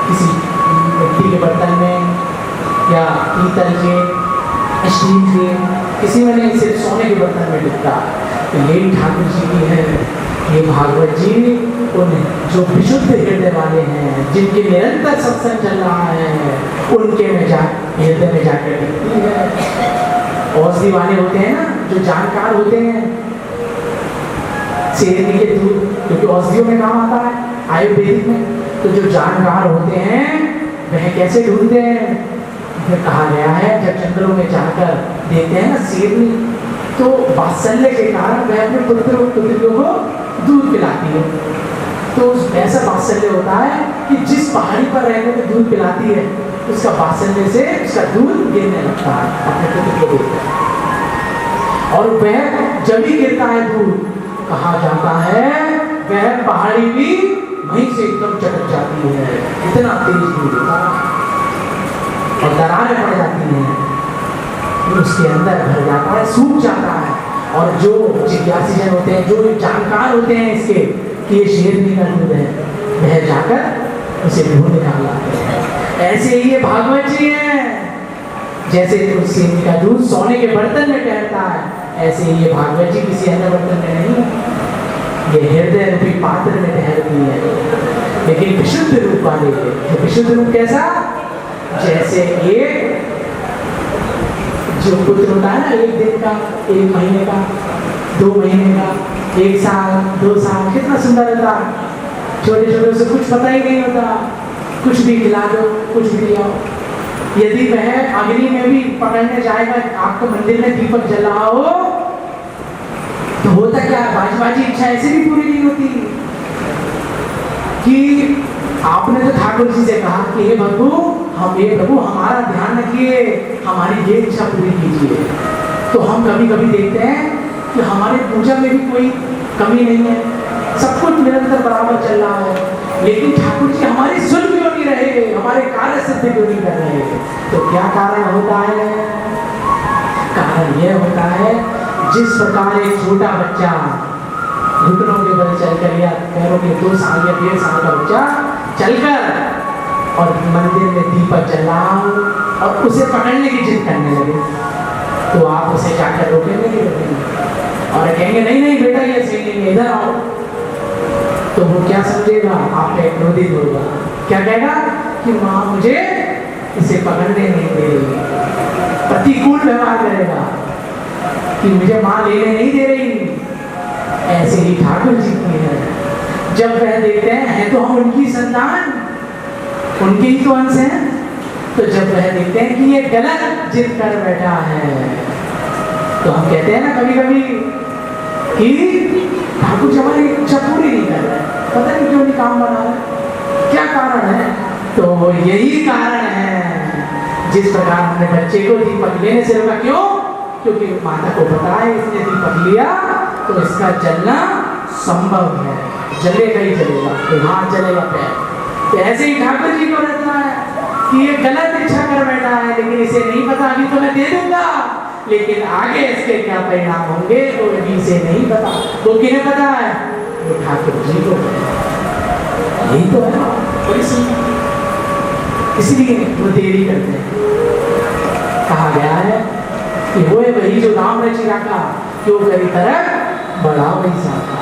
किसी मिट्टी के बर्तन में या पीतल के, स्टील के, किसी में नहीं, सिर्फ सोने के बर्तन में डूबता। तो यही ठाकुर जी की है ये भागवत जी, उन जो विशुद्ध हृदय वाले हैं, जिनके निरंतर सत्संग चल रहा है, उनके में जा हृदय में जाकर दिखती है। औषधि वाले होते हैं ना, जो जानकार होते हैं, शेरनी के दूध क्योंकि औषधियों में काम आता है आयुर्वेदिक में, तो जो जानकार होते हैं वह कैसे ढूंढते हैं? फिर कहा गया है जब जंगलों में जाकर देखते हैं ना शेरनी, तो वात्सल्य के कारण वह अपने पुत्र और पुत्रियों को दूध पिलाती है। तो ऐसा वात्सल्य होता है कि जिस पहाड़ी पर रहने में दूध पिलाती है, उसका वात्सल्य से उसका दूध गिरने लगता है अपने पुत्र को देखकर। और वह जब भी गिरता है दूध, कहा जाता है वह पहाड़ी भी वहीं से एकदम चटक जाती है, इतना तेज दूध होता है और दरारें पड़ जाती हैं, उसके अंदर भर जाता है, सूख जाता है। और जो जिज्ञासी जन होते हैं, जो जानकार होते हैं इसके कि ये शेरनी का दूध है, वह जाकर उसे ढूंढ निकाल लाते हैं। ऐसे ही ये भागवत जी है, जैसे शेरनी का दूध सोने के बर्तन में ठहरता है, ऐसे ही ये भागवत जी किसी अन्य बर्तन में नहीं, ये हृदय रूपी पात्र में ठहरती है। लेकिन विशुद्ध रूप वाले, जो विशुद्ध रूप कैसा? जैसे एक जो पुत्र होता है ना, एक दिन का, एक महीने का, 2 महीने का, 1 साल, 2 साल, कितना सुंदर होता है। छोटे छोटे उसे कुछ पता ही नहीं होता, कुछ भी खिला दो, कुछ भी लियाओ। यदि वह अग्नि में भी पकड़ने जाएगा, आपको मंदिर में दीपक जल रहा हो, तो होता क्या, बाजी इच्छा ऐसे भी पूरी नहीं होती कि आपने तो ठाकुर जी से कहा कि हे प्रभु, हमारा ध्यान रखिए, हमारी ये इच्छा पूरी कीजिए। तो हम कभी कभी देखते हैं कि हमारे पूजा में भी कोई कमी नहीं है, सब कुछ निरंतर बराबर चल रहा है, लेकिन ठाकुर जी हमारी सुन क्यों नहीं रहे, हमारे कार्य सिद्ध क्यों नहीं कर रहे? तो क्या कारण होता है? कारण यह होता है, जिस प्रकार एक छोटा बच्चा घुटनों के बल चलकर या पैरों के 2 साल या 1.5 साल का बच्चा चलकर और मंदिर में दीपक जला और उसे पकड़ने की जिद करने लगे, तो आप उसे जाकर रोकेंगे नहीं रोकेंगे और कहेंगे नहीं नहीं बेटा ये सही नहीं है, इधर आओ। तो वो क्या समझेगा? आप पे क्रोधित होगा, क्या कहेगा कि माँ मुझे इसे पकड़ने नहीं दे रही, प्रतिकूल व्यवहार करेगा कि मुझे माँ लेने नहीं दे रही। ऐसे ही ठाकुर जी की है, जब वह देखते हैं तो हम उनकी संतान, उनके ही तो अंश हैं, तो जब वह देखते हैं कि ये गलत जिद कर बैठा है, तो हम कहते हैं ना कभी कभी कि ठाकुर जी हमारी इच्छा पूरी नहीं कर रहे, पता नहीं क्यों नहीं काम बना रहे, क्या कारण है? तो यही कारण है जिस प्रकार हमने बच्चे को दीपक लेने से रोका, क्यों? क्योंकि माता को पता है इसने दीपक लिया तो इसका जलना संभव है, जलेगा ही जलेगा, तो हाथ जलेगा पैर। तो ऐसे ही ठाकुर जी को रहता है कि ये गलत इच्छा कर बैठा है, लेकिन इसे नहीं पता, अभी तो मैं दे दूंगा, लेकिन आगे इसके क्या परिणाम होंगे तो अभी से नहीं पता। वो किन्हें पता है? वो ठाकुर जी को। यही तो है, इसलिए वो देरी करते हैं। कहा गया है कि वो वही जो राम रचि राखा, क्यों करी तरह बड़ा वही साखा।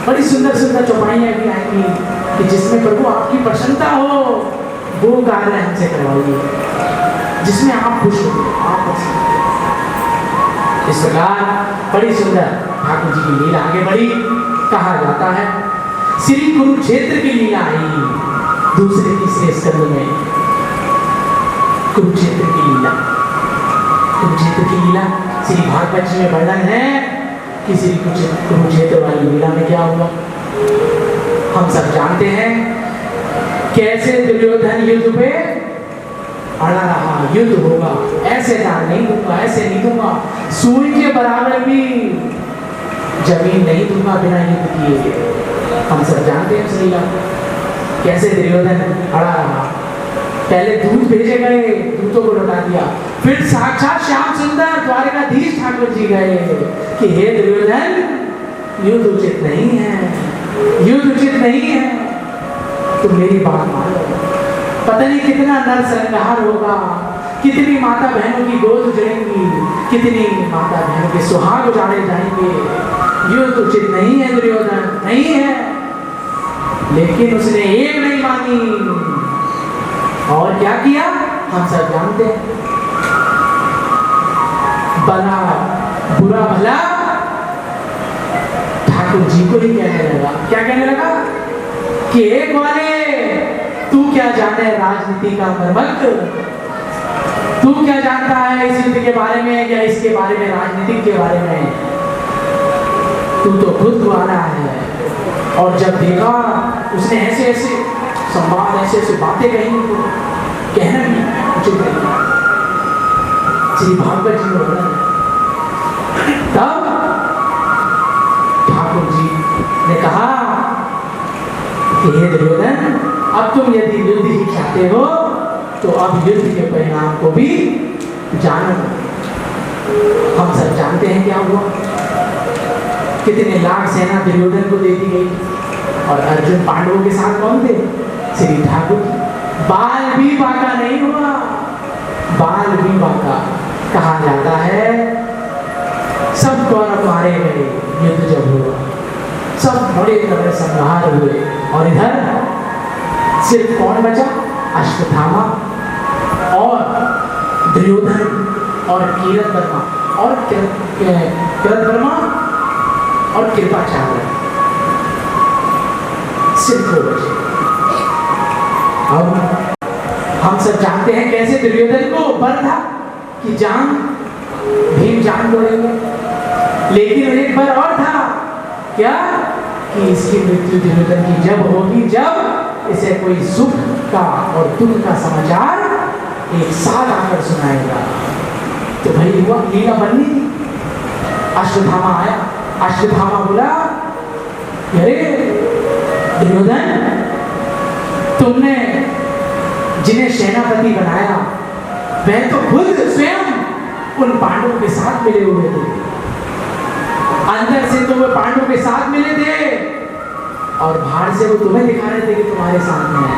बड़ी सुंदर सुंदर चौपाइयाँ भी आएंगी कि जिसमें प्रभु आपकी प्रसन्नता हो, वो कार्य हमसे करवाइए, जिसमें आप खुश हो, आप इस प्रकार बड़ी सुंदर ठाकुर जी की लीला आगे बढ़ी। कहा जाता है श्री कुरुक्षेत्र की लीला आई दूसरे तीसरे स्कंद में। कुरुक्षेत्र की लीला, कुरुक्षेत्र की लीला श्री भागवत जी में वर्णन है कि श्री कुरुक्षेत्र वाली लीला में क्या हुआ हम सब जानते हैं। कैसे दुर्योधन युद्ध पे अड़ा रहा, युद्ध होगा, ऐसे दान नहीं दूंगा, ऐसे नहीं दूंगा, सूर्य के बराबर भी जमीन नहीं दूंगा बिना युद्ध किए। हम सब जानते हैं लीला, कैसे दुर्योधन अड़ा रहा। पहले दूत भेजे गए, दूतों को लौटा दिया, फिर साक्षात श्याम सुंदर द्वारकाधीश ठाकुर जी गए कि हे दुर्योधन युद्ध उचित नहीं है, युद्ध उचित नहीं है। तुम मेरी बात मानो। पता नहीं कितना नरसंहार होगा, कितनी माता बहनों की गोद उजड़ेंगी, कितनी माता बहनों के सुहाग उजाड़े जाएंगे। युद्ध उचित नहीं है दुर्योधन, नहीं है। लेकिन उसने एक नहीं मानी और क्या किया हम सब जानते हैं। बड़ा बुरा भला ठाकुर जी को ही कहने लगा। क्या कहने लगा कि एक वाले तू क्या जाने राजनीति का मर्मज्ञ, तू क्या जानता है इस युद्ध के बारे में या इसके बारे में, राजनीति के बारे में। तू तो खुद वाला है। और जब देखा उसने ऐसे ऐसे संवाद, ऐसे ऐसे बातें कही, तो कहना भी उचित नहीं। श्री भागवत जी में तब ठाकुर जी ने कहा कि हे दुर्योधन, अब तुम यदि युद्ध ही चाहते हो तो अब युद्ध के परिणाम को भी जानो। हम सब जानते हैं क्या हुआ। कितने लाख सेना दुर्योधन को दे दी गई और अर्जुन पांडवों के साथ कौन थे? श्री ठाकुर। बाल भी बाका नहीं हुआ, बाल भी बाका। कहा जाता है सब कौरव मारे गए युद्ध जब हुआ, सब बड़े बड़े संहार हुए और इधर सिर्फ कौन बचा? अश्वत्थामा और दुर्योधन और कीरतवर्मा और कीरतवर्मा और कृपाचार्य, सिर्फ वो बचे। अब हम सब जानते हैं कैसे दुर्योधन को बर था कि जान भीम जान तोड़ेंगे, लेकिन एक बार और था क्या कि इसकी मृत्यु दुर्योधन की जब होगी जब इसे कोई सुख का और दुख का समाचार एक साथ आकर सुनाएगा। तो भाई हुआ लीला बननी थी। अश्वत्थामा आया, अश्वत्थामा बोला अरे दुर्योधन, तुमने जिन्हें सेनापति बनाया वह तो खुद स्वयं उन पांडवों के साथ मिले हुए थे, अंदर से तो वो पांडवों के साथ मिले थे और बाहर से वो तुम्हें दिखा रहे थे कि तुम्हारे साथ में है।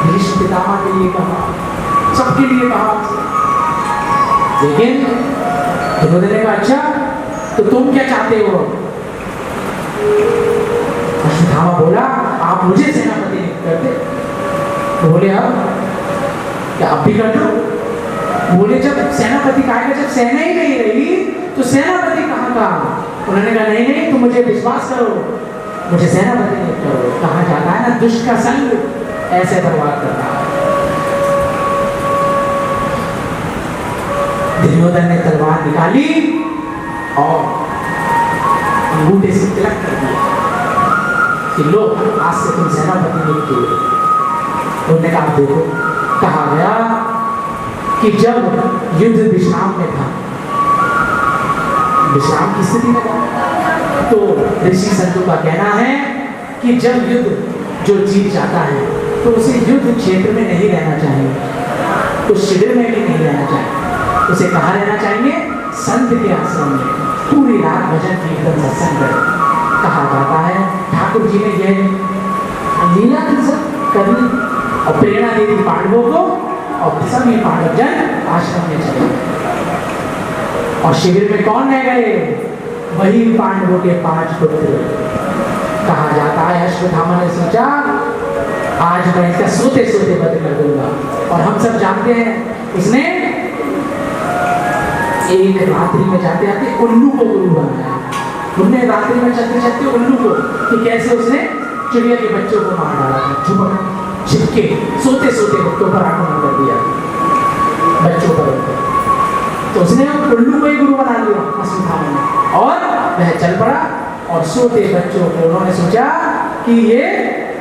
भीष्म पितामह के लिए कहा, सबके लिए कहा, लेकिन दुर्योधन ने कहा अच्छा तो तुम क्या चाहते हो? अश्वत्थामा बोला आप मुझे सेनापति नहीं करते। तो बोले अब क्या आप भी कर दो? बोले जब सेनापति कहा, जब सेना ही नहीं रही तो सेनापति कहाँ का? उन्होंने कहा नहीं नहीं तुम मुझे विश्वास करो, मुझे सेनापति नहीं करो। कहा जाता है ना दुष्ट का संग ऐसे बर्बाद करता है। दुर्योधन ने तलवार निकाली और अंगूठे से तिलक कर दिया कि लो आज से तुम सेनापति नियुक्त हुए। उन्होंने कहा देखो, कहा गया कि जब युद्ध विश्राम में था, विश्राम की स्थिति में था, तो ऋषि संतों का कहना है कि जब युद्ध जो जीत जाता है तो उसे युद्ध क्षेत्र में नहीं रहना चाहिए, उस शिविर में भी नहीं रहना चाहिए, उसे कहाँ रहना चाहिए? संत के आश्रम में पूरी रात भजन कीर्तन सत्संग करें। कहा जाता है ठाकुर जी ने यह लीला करनी और प्रेरणा दी थी पांडवों को और सभी पांडव जन आश्रम में चले और शिविर में कौन रह गए? वही पांडवों के 5 पुत्र। कहा जाता है अश्वत्थामा ने सोचा आज मैं इसका सोते सोते वध कर दूंगा। और हम सब जानते हैं उसने एक रात्रि में जाते जाते उल्लू को गुरु बनाया। उन्हें रात्रि में चलते चलते उल्लू को कि कैसे उसने चिड़िया के बच्चों को मार डाला था, झुपक छिपके सोते सोते बच्चों पर आक्रमण कर दिया बच्चों पर। तो उसने उल्लू को ही गुरु बना लिया अश्वत्थामा ने और वह चल पड़ा और सोते बच्चों को उन्होंने सोचा कि ये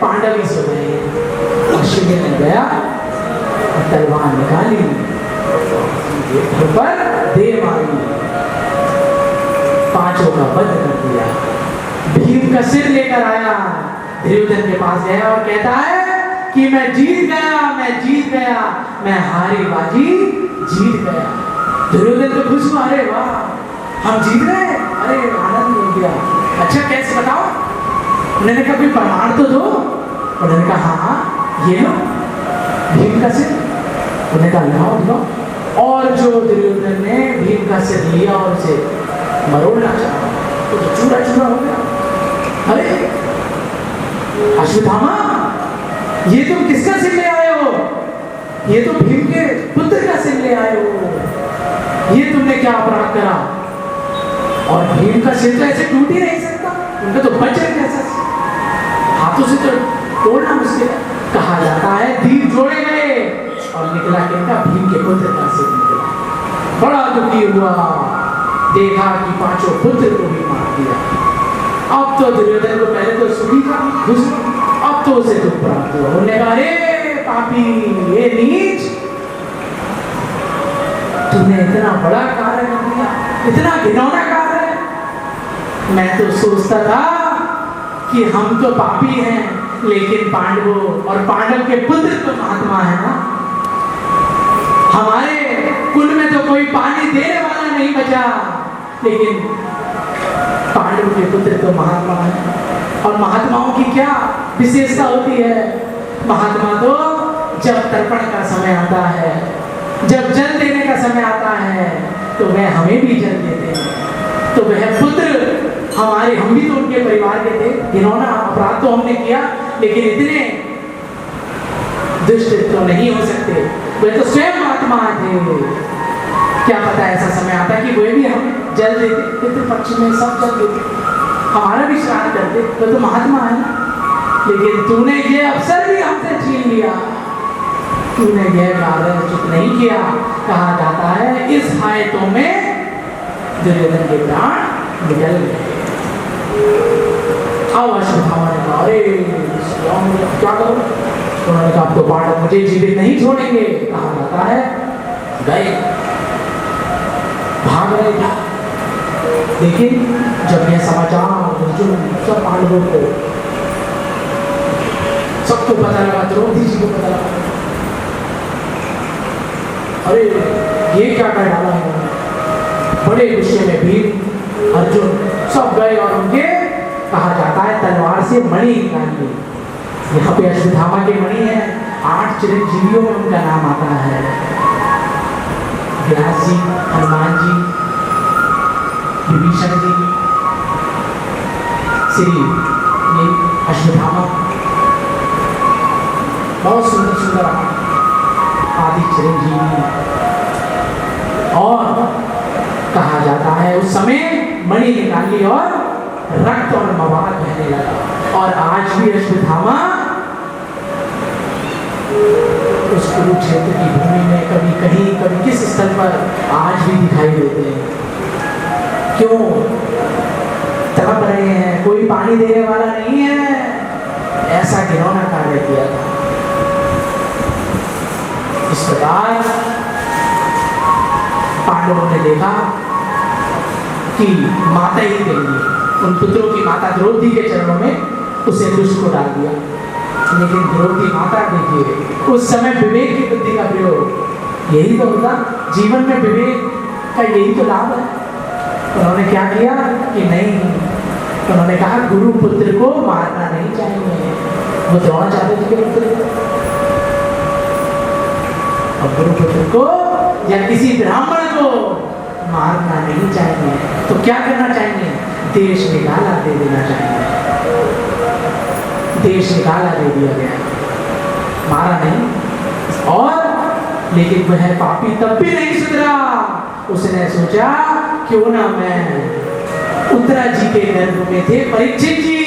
पांडव ही सो रहे हैं। और शिविर में गया और तलवार निकाली पर दे मारी, 5 का वध कर दिया। भीम का सिर लेकर आया, दुर्योधन के पास गया और कहता है कि मैं जीत गया, मैं जीत गया, मैं हारी बाजी जीत गया। दुर्योधन तो खुश हुआ, अरे वाह हम जीत गए, अरे आनंद हो गया। अच्छा कैसे बताओ? उन्होंने कहा कोई प्रमाण तो दो उन्होंने कहा हाँ ये लो भीम का सिर। उन्होंने कहा लाओ लाओ। और जो दुर्योधन ने भीम का सिर लिया और उसे मरोड़ना चाहा तो चूरा चूरा हो गया। अरे अश्वत्थामा ये तुम किसका सिर ले आए हो? ये तो भीम के पुत्र का सिर ले आए हो। ये तुमने क्या अपराध करा? और भीम का सिर तो ऐसे टूट ही नहीं सकता, उनका तो बच रहे कैसा, हाथों से तो तोड़ना मुश्किल है। कहा जाता है तीर जोड़े गए और निकला किनका? भीम के पुत्र का सिर निकला। बड़ा दुखी हुआ, देखा कि पांचों पुत्र को भी मार दिया। अब तो दुर्योधन को पहले तो सुखी था खुश, अब तो उसे दुख प्राप्त हुआ। बोलने का अरे पापी, ये नीच, तुमने इतना बड़ा कार्य कर दिया, इतना घिनौना कार्य। मैं तो सोचता था कि हम तो पापी हैं, लेकिन पांडवों और पांडव के पुत्र तो महात्मा है ना। हमारे कुल में तो कोई पानी देने वाला नहीं बचा, लेकिन पांडव के पुत्र तो महात्मा है। और महात्माओं की क्या विशेषता होती है? महात्मा तो जब तर्पण का समय आता है, जब जल देने का समय आता है, तो वह हमें भी जल देते हैं। तो वह पुत्र हमारे, हम भी तो उनके परिवार के थे। घिनौना अपराध तो हमने किया, लेकिन इतने दुष्ट तो नहीं हो सकते, वे तो स्वयं महात्मा थे। क्या पता ऐसा समय आता कि वे भी हम जल देते, पितृपक्ष में सब जल देते, हमारा भी श्राद्ध करते, वे तो महात्मा है ना। लेकिन तूने ये अवसर भी हमसे छीन लिया, तूने यह कार्य उचित नहीं किया। कहा जाता है इस हायतों में दुर्योधन के प्राण निकल गए। अब अश्वत्थामा ने कहा अरे क्या करो? उन्होंने कहा तो पांडव मुझे जीवित नहीं छोड़ेंगे। कहा जाता है गए, भाग रहे थे। लेकिन जब यह समाचार अर्जुन सब पांडवों को, सबको पता लगा, द्रौपदी जी को पता लगा, अरे ये क्या कर डाला है? बड़े गुस्से में भीम अर्जुन सब गए और उनके, कहा जाता है तलवार से मणि निकाली। यहाँ पे अश्वत्थामा के मणि है, 8 चिरंजीवियों में उनका नाम आता है। व्यास जी, हनुमान जी, विभीषण जी, श्री ये अश्वत्थामा, बहुत सुंदर सुंदर आदि चिरंजीवी। और कहा जाता है उस समय मणि निकाली और रक्त और मवाद बहने लगा। और आज भी अश्वत्थामा उस कुरुक्षेत्र की भूमि में कभी कहीं, कभी किस स्थल पर आज भी दिखाई देते हैं। क्यों तड़प रहे हैं? कोई पानी देने वाला नहीं है। ऐसा घिनौना कार्य किया था। इस प्रकार पांडवों ने देखा कि माता ही देंगी, उन पुत्रों की माता द्रौपदी के चरणों में उसे दुष्ट को डाल दिया। लेकिन द्रौपदी माता देखिए, उस समय विवेक की बुद्धि का प्रयोग, यही तो होता जीवन में, विवेक का यही तो लाभ है। उन्होंने क्या किया कि नहीं, उन्होंने कहा गुरु पुत्र को मारना नहीं चाहिए। वो द्रोणाचार्य जी के पुत्र थे, और गुरु पुत्र को या किसी ब्राह्मण को मारना नहीं चाहिए। तो क्या करना चाहिए? देश निकाला दे देना चाहिए। देश निकाला दे दिया गया, मारा नहीं। और लेकिन वह पापी तब भी नहीं सुधरा। उसने सोचा क्यों ना मैं, उत्तरा जी के गर्भ में थे परीक्षित जी,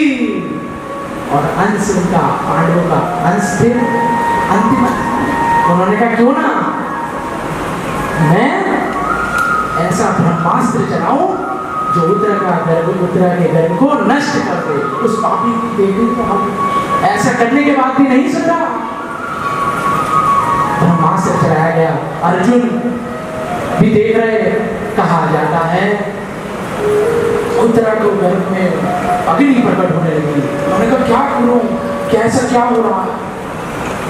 और अंश उनका, पांडवों का अंश थे अंतिम। उन्होंने कहा क्यों ना मैं ऐसा ब्रह्मास्त्र चलाऊं जो उत्तरा के गर्भ को नष्ट कर दे। उस पापी की देवी को हम ऐसा करने के बाद भी नहीं सुना। ब्रह्मास्त्र चलाया गया। अर्जुन भी देख रहे। कहा जाता है उत्तरा को गर्भ में अग्नि प्रकट होने लगी। उन्होंने कहा क्या करूं, कैसा क्या हो रहा है,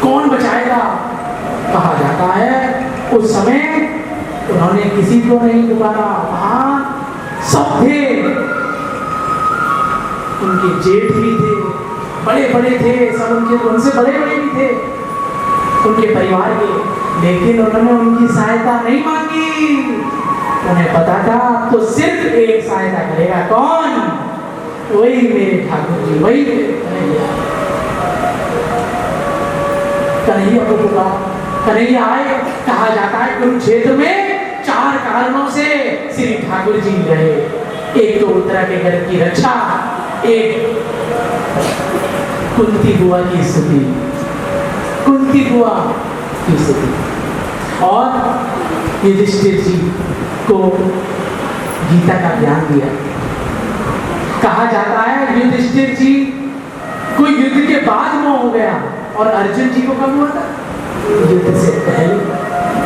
कौन बचाएगा? कहा जाता है उस समय उन्होंने किसी को नहीं पुकारा, वहां सब थे। उनके जेठ भी थे, बड़े बड़े थे, सब उनसे बड़े बड़े भी थे उनके परिवार के, लेकिन उन्होंने उनकी सहायता नहीं मांगी। उन्हें पता था तो सिर्फ एक सहायता करेगा, कौन? वही मेरे ठाकुर जी, वही कन्हैया को पुकारा। कन्हैया आए। कहा जाता है कुरुक्षेत्र में 4 कारणों से श्री ठाकुर जी रहे। एक तो उत्तरा के घर की रक्षा, एक कुंती बुआ की स्तुति, कुंती बुआ की स्तुति, और युधिष्ठिर जी को गीता का ज्ञान दिया। कहा जाता है युधिष्ठिर जी को युद्ध के बाद मोह हो गया, और अर्जुन जी को कब हुआ था? युद्ध से पहले।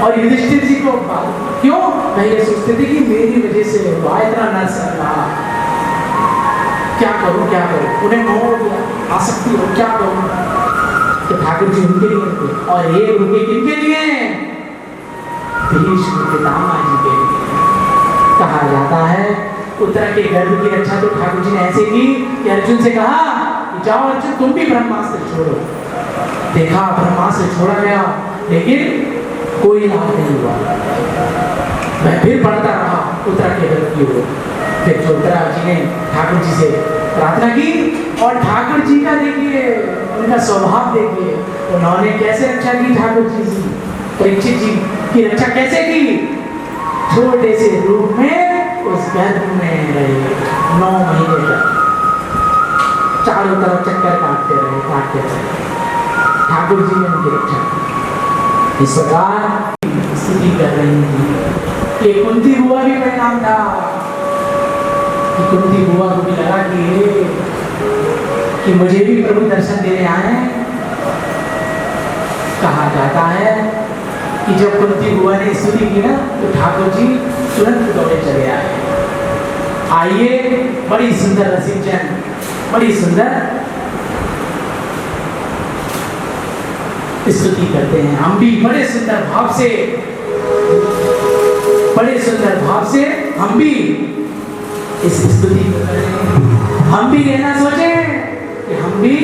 और युधिष्ठिर जी को बाद, क्यों? पहले सोचते थे कि मेरी वजह से हुआ, इतना न सह रहा, क्या करूं क्या करूं, उन्हें मोह हो गया, आसक्ति हो, क्या करूं? तो ठाकुर जी उनके लिए रुके, और ये रुके किनके लिए? भीष्म पितामह जी के लिए। कहा जाता है उत्तरा के गर्भ की रक्षा तो ठाकुर जी ने ऐसे की कि अर्जुन से कहा कि जाओ अर्जुन, तुम भी ब्रह्मास्त्र छोड़ो। देखा ब्रह्मास्त्र छोड़ा गया, लेकिन कोई लाभ नहीं हुआ। मैं फिर बढ़ता रहा उत्तरा के गर्भ की ओर। फिर उत्तरा जी ने ठाकुर जी से प्रार्थना की, और ठाकुर जी का देखिए, उनका स्वभाव देखिए, उन्होंने कैसे रक्षा की ठाकुर जी की। परीक्षित जी की रक्षा कैसे की? छोटे से रूप में उस गर्भ में रहे 9 महीने तक, चारों तरफ चक्कर काटते रहे। ठाकुर जी ने उनकी रक्षा की। इस प्रकार स्तुति कर रही थी। ये कुंती बुआ भी परिणाम था कि कुंती बुआ को भी लगा कि मुझे भी प्रभु दर्शन देने आए। कहा जाता है कि जब कुंती बुआ ने स्तुति की ना, तो ठाकुर जी तुरंत दौड़े चले आए। आइए, बड़ी सुंदर रसिक जन, बड़ी सुंदर स्तुति करते हैं। हम भी बड़े सुंदर भाव से, बड़े सुंदर भाव से हम भी इस स्तुति को करें। हम भी ये ना सोचें कि हम भी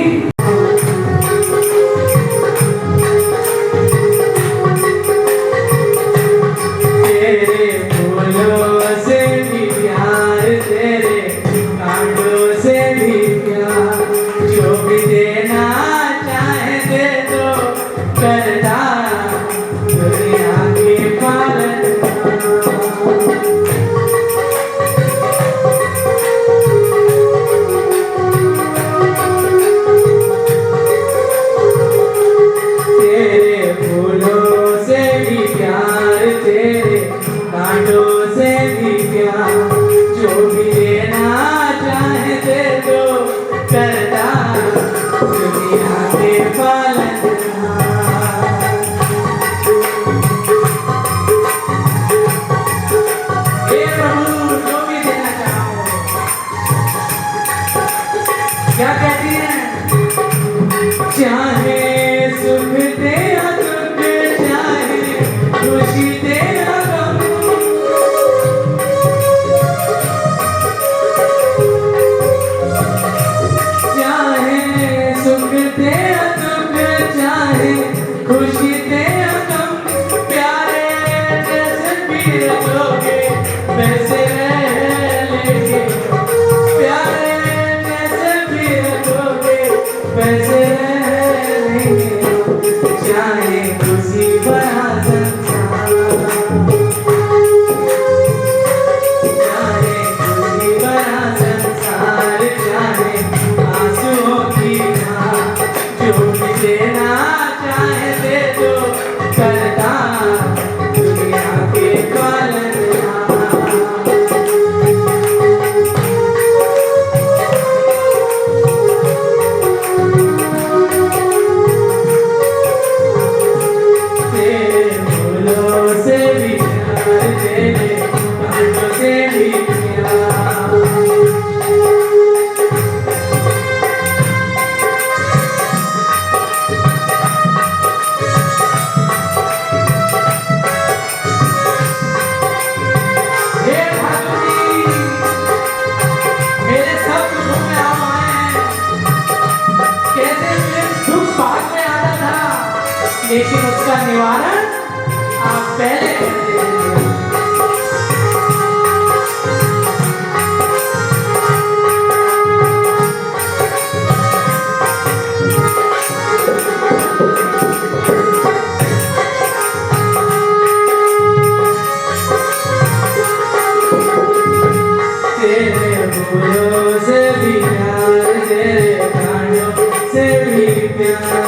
लेकिन उसका निवारण आप पहले कर दीजिए। तेरे फूलों से भी प्यार, तेरे कांटों से भी प्यार।